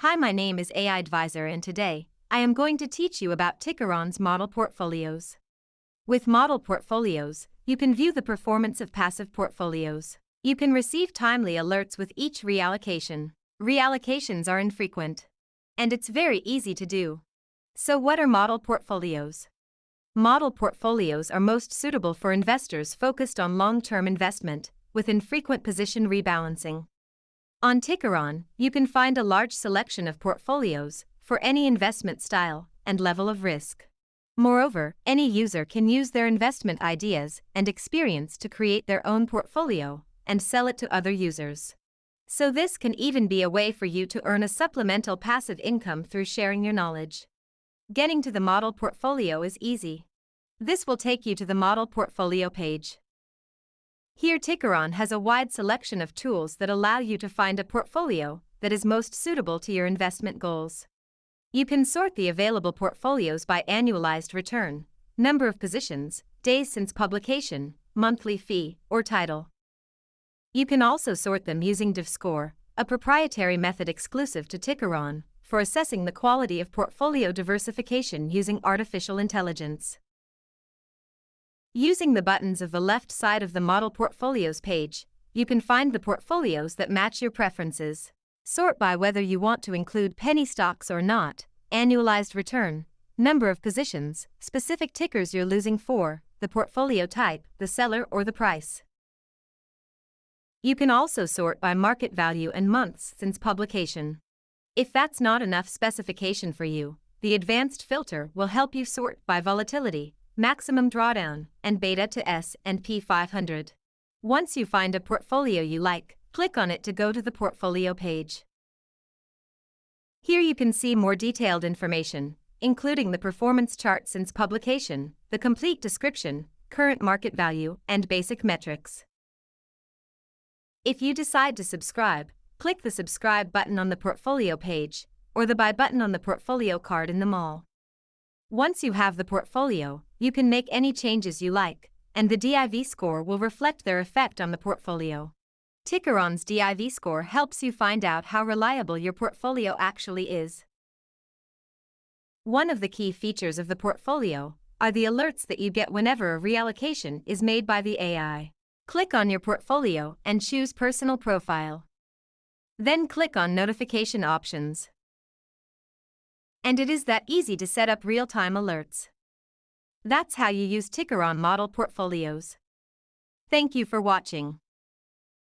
Hi, my name is AI Advisor, and today, I am going to teach you about Tickeron's model portfolios. With model portfolios, you can view the performance of passive portfolios. You can receive timely alerts with each reallocation. Reallocations are infrequent, and it's very easy to do. So what are model portfolios? Model portfolios are most suitable for investors focused on long-term investment, with infrequent position rebalancing. On Tickeron, you can find a large selection of portfolios for any investment style and level of risk. Moreover, any user can use their investment ideas and experience to create their own portfolio and sell it to other users. So this can even be a way for you to earn a supplemental passive income through sharing your knowledge. Getting to the model portfolio is easy. This will take you to the model portfolio page. Here, Tickeron has a wide selection of tools that allow you to find a portfolio that is most suitable to your investment goals. You can sort the available portfolios by annualized return, number of positions, days since publication, monthly fee, or title. You can also sort them using DivScore, a proprietary method exclusive to Tickeron, for assessing the quality of portfolio diversification using artificial intelligence. Using the buttons of the left side of the Model Portfolios page, you can find the portfolios that match your preferences. Sort by whether you want to include penny stocks or not, annualized return, number of positions, specific tickers you're losing for, the portfolio type, the seller or the price. You can also sort by market value and months since publication. If that's not enough specification for you, the advanced filter will help you sort by volatility, maximum drawdown, and beta to S&P 500. Once you find a portfolio you like, click on it to go to the portfolio page. Here you can see more detailed information, including the performance chart since publication, the complete description, current market value, and basic metrics. If you decide to subscribe, click the subscribe button on the portfolio page, or the buy button on the portfolio card in the mall. Once you have the portfolio, you can make any changes you like, and the DIV score will reflect their effect on the portfolio. Tickeron's DIV score helps you find out how reliable your portfolio actually is. One of the key features of the portfolio are the alerts that you get whenever a reallocation is made by the AI. Click on your portfolio and choose Personal Profile. Then click on Notification Options. And it is that easy to set up real-time alerts. That's how you use Tickeron Model Portfolios. Thank you for watching.